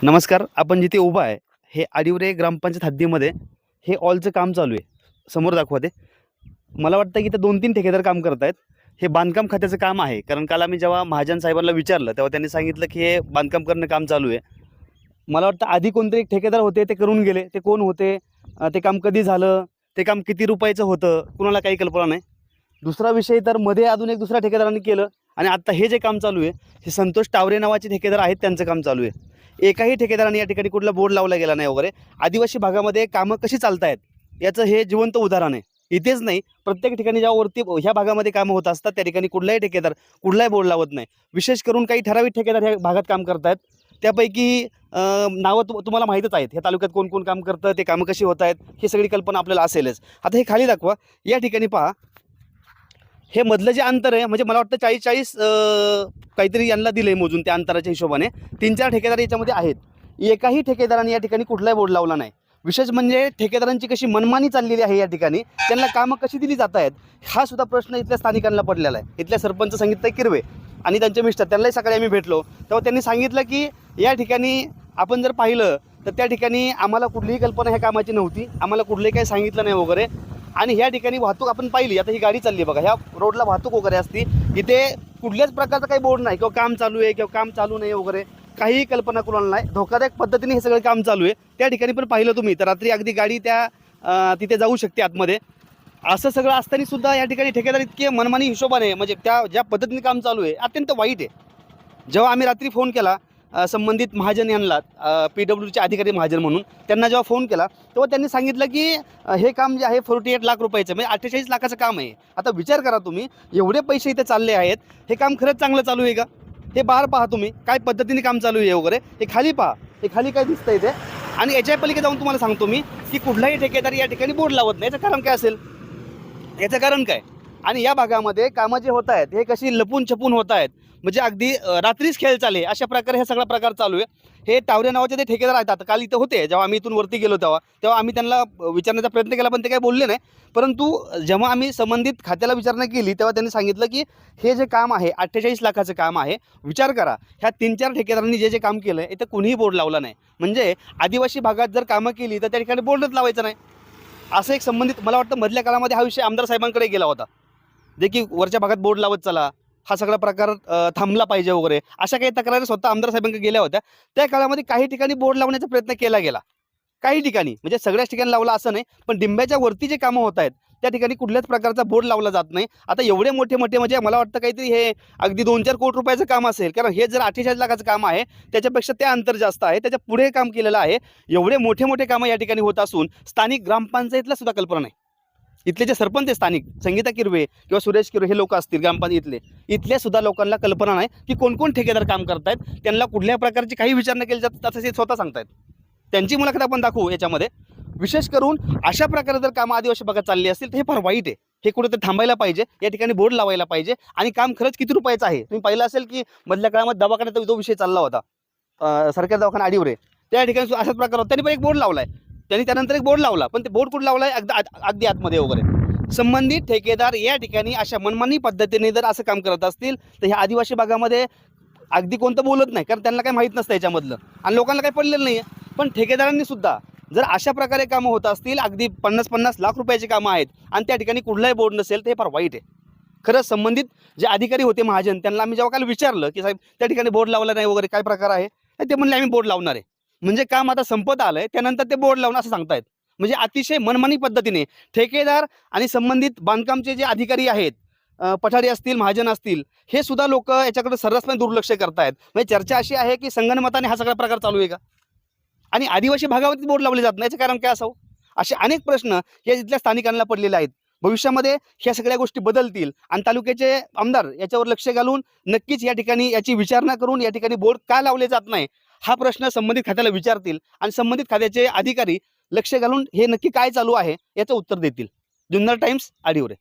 नमस्कार. आपण जिथे उभा आहे हे आडिवरे ग्रामपंचायत हद्दीमध्ये हे ऑलचं काम चालू आहे. समोर दाखवा ते. मला वाटतं की इथं 2-3 ठेकेदार काम करत आहेत. हे बांधकाम खात्याचं काम आहे. कारण काल आम्ही जेव्हा महाजन साहेबांना विचारलं तेव्हा त्यांनी सांगितलं की हे बांधकाम करणं काम चालू आहे. मला वाटतं आधी कोणतरी एक ठेकेदार होते, ते करून गेले. ते कोण होते? ते काम कधी झालं? ते काम किती रुपयाचं होतं? कुणाला काही कल्पना नाही. दुसरा विषय तर मध्ये अजून एक दुसऱ्या ठेकेदारांनी केलं आणि आत्ता हे जे काम चालू आहे हे संतोष टावरे नावाचे ठेकेदार आहेत, त्यांचं काम चालू आहे. एकाही ठेकेदाराने या ठिकाणी कुठला बोर्ड लावला गेला नाही वगैरे. आदिवासी भागामध्ये कामं कशी चालत आहेत याचं हे जिवंत उदाहरण आहे. इथेच नाही, प्रत्येक ठिकाणी जेव्हा वरती ह्या भागामध्ये कामं होत असतात त्या ठिकाणी कुठलाही ठेकेदार कुठलाही बोर्ड लावत नाही. विशेष करून काही ठराविक ठेकेदार ह्या भागात काम करत आहेत. त्यापैकी नावं तुम्हाला माहीतच आहेत. ह्या तालुक्यात कोण कोण काम करतं, ते कामं कशी होत आहेत, ही सगळी कल्पना आपल्याला असेलच. आता हे खाली दाखवा. या ठिकाणी पहा, हे मधलं जे अंतर आहे म्हणजे मला वाटतं 40-40 काहीतरी यांना दिलं आहे मोजून त्या अंतराच्या हिशोबाने. 3-4 ठेकेदार याच्यामध्ये आहेत. एकाही ठेकेदाराने या ठिकाणी कुठलाही बोर्ड लावला नाही. विशेष म्हणजे ठेकेदारांची कशी मनमानी चाललेली आहे या ठिकाणी, त्यांना कामं कशी दिली जात आहेत हा सुद्धा प्रश्न इथल्या स्थानिकांना पडलेला आहे. इथल्या सरपंच संगीता किरवे आणि त्यांचे मिस्टर, त्यांनाही सकाळी आम्ही भेटलो तेव्हा त्यांनी सांगितलं की या ठिकाणी आपण जर पाहिलं तर त्या ठिकाणी आम्हाला कुठलीही कल्पना ह्या कामाची नव्हती, आम्हाला कुठलंही काही सांगितलं नाही वगैरे. आणि ह्या ठिकाणी वाहतूक आपण पाहिली, आता ही गाडी चालली आहे बघा, ह्या रोडला वाहतूक वगैरे असती, इथे कुठल्याच प्रकारचा काही बोर्ड नाही किंवा काम चालू आहे किंवा काम चालू नाही वगैरे काहीही कल्पना कुणाला नाही. धोकादायक पद्धतीने हे सगळं काम चालू आहे. त्या ठिकाणी पण पाहिलं तुम्ही तर रात्री अगदी गाडी त्या तिथे जाऊ शकते आतमध्ये. असं सगळं असताना सुद्धा या ठिकाणी ठेकेदार इतके मनमानी हिशोबाने म्हणजे त्या ज्या पद्धतीने काम चालू आहे अत्यंत वाईट आहे. जेव्हा आम्ही रात्री फोन केला संबंधित महाजन यांना, PWDचे अधिकारी महाजन म्हणून, त्यांना जेव्हा फोन केला तेव्हा त्यांनी सांगितलं की हे काम जे आहे 48 लाख रुपयाचं म्हणजे 48 लाखाचं काम आहे. आता विचार करा तुम्ही, एवढे पैसे इथे चालले आहेत, हे काम खरंच चांगलं चालू आहे का? हे बाहेर पहा तुम्ही काय पद्धतीने काम चालू आहे वगैरे. हे खाली पहा, हे खाली काय दिसतं इथे. आणि याच्या पलीकडे जाऊन तुम्हाला सांगतो मी की कुठलाही ठेकेदार या ठिकाणी बोर्ड लावत नाही. याचं कारण काय असेल? याचं कारण काय? आणि या भागामध्ये कामं जे होत आहेत हे कशी लपून छपून होत आहेत, म्हणजे अगदी रात्रीच खेळ चाले अशा प्रकारे हे सगळा प्रकार चालू आहे. हे टावरे नावाचे ते ठेकेदार आहेत. आता काल इथं होते, जेव्हा आम्ही इथून वरती गेलो तेव्हा आम्ही त्यांना विचारण्याचा प्रयत्न केला पण ते काही बोलले नाही. परंतु जेव्हा आम्ही संबंधित खात्याला विचारणा केली तेव्हा त्यांनी सांगितलं की हे जे काम आहे 48 लाखाचं काम आहे. विचार करा, ह्या 3-4 ठेकेदारांनी जे काम केलं आहे इथं कुणीही बोर्ड लावला नाही. म्हणजे आदिवासी भागात जर कामं केली तर त्या ठिकाणी बोर्डच लावायचं नाही असं एक संबंधित, मला वाटतं मधल्या काळामध्ये हा विषय आमदार साहेबांकडे गेला होता, जे की वरच्या भागात बोर्ड लावत चला, हा सगळा प्रकार थांबला पाहिजे वगैरे अशा काही तक्रारी स्वतः आमदार साहेबांकडे गेल्या होत्या. त्या काळामध्ये काही ठिकाणी बोर्ड लावण्याचा प्रयत्न केला गेला, काही ठिकाणी म्हणजे सगळ्याच ठिकाणी लावला असं नाही, पण डिंब्याच्या वरती जे कामं होत आहेत त्या ठिकाणी कुठल्याच प्रकारचा बोर्ड लावला जात नाही. आता एवढे मोठे मोठे म्हणजे मला वाटतं काहीतरी हे अगदी 2-4 कोटी रुपयाचं काम असेल, कारण हे जर 48 लाखाचं काम आहे त्याच्यापेक्षा ते अंतर जास्त आहे, त्याच्या पुढे काम केलेलं आहे. एवढे मोठे मोठे कामं या ठिकाणी होत असून स्थानिक ग्रामपंचायतला सुद्धा कल्पना नाही. इथले जे सरपंच आहे स्थानिक संगीता किरवे किंवा सुरेश किरवे हे लोक असतील ग्रामपंचायत इथल्या सुद्धा लोकांना कल्पना नाही की कोण कोण ठेकेदार काम करतायत, त्यांना कुठल्या प्रकारची काही विचारणा केली जाते तसं ते स्वतः सांगतायत. त्यांची मुलाखत आपण दाखवू याच्यामध्ये. विशेष करून अशा प्रकारे जर कामं आदिवासी भागात चालली असतील तर हे फार वाईट आहे. हे कुठेतरी थांबायला पाहिजे, या ठिकाणी बोर्ड लावायला पाहिजे. आणि काम खरंच किती रुपयाचं आहे तुम्ही पाहिलं असेल की मधल्या काळामध्ये दवाखान्यात जो विषय चालला होता, सरकारी दवाखाना आडिवरे, त्या ठिकाणी अशाच प्रकार होता. त्यांनी पण एक बोर्ड लावलाय, त्यांनी त्यानंतर एक बोर्ड लावला, पण ते बोर्ड कुठं लावलाय अगदी आतमध्ये वगैरे. संबंधित ठेकेदार या ठिकाणी अशा मनमानी पद्धतीने जर असं काम करत असतील तर ह्या आदिवासी भागामध्ये अगदी कोणतं बोलत नाही, कारण त्यांना काही माहीत नसतं याच्यामधलं आणि लोकांना काही पडलेलं नाही आहे. पण ठेकेदारांनी सुद्धा जर अशा प्रकारे कामं होत असतील, अगदी 50-50 लाख रुपयाची कामं आहेत आणि त्या ठिकाणी कुठलाही बोर्ड नसेल तर हे फार वाईट आहे. खरंच संबंधित जे अधिकारी होते महाजन, त्यांना आम्ही जेव्हा काल विचारलं की साहेब त्या ठिकाणी बोर्ड लावला नाही वगैरे काय प्रकार आहे, ते म्हणले आम्ही बोर्ड लावणार आहे. म्हणजे काम आता संपत आलंय त्यानंतर ते बोर्ड लावणं असं सांगतायत. म्हणजे अतिशय मनमानी पद्धतीने ठेकेदार आणि संबंधित बांधकामचे जे अधिकारी आहेत, पठारी असतील, महाजन असतील, हे सुद्धा लोक याच्याकडे सर्रासपणे दुर्लक्ष करतायत. म्हणजे चर्चा अशी आहे की संगनमताने हा सगळा प्रकार चालू आहे का आणि आदिवासी भागावरती बोर्ड लावले जात नाही, याचं कारण काय असावं? असे अनेक प्रश्न या जिथल्या स्थानिकांना पडलेले आहेत. भविष्यामध्ये ह्या सगळ्या गोष्टी बदलतील आणि तालुक्याचे आमदार याच्यावर लक्ष घालून नक्कीच या ठिकाणी याची विचारणा करून या ठिकाणी बोर्ड का लावले जात नाही हा प्रश्न संबंधित खात्याला विचारतील आणि संबंधित खात्याचे अधिकारी लक्ष घालून हे नक्की काय चालू आहे याचं उत्तर देतील. जुन्नर टाइम्स, आडिवरे.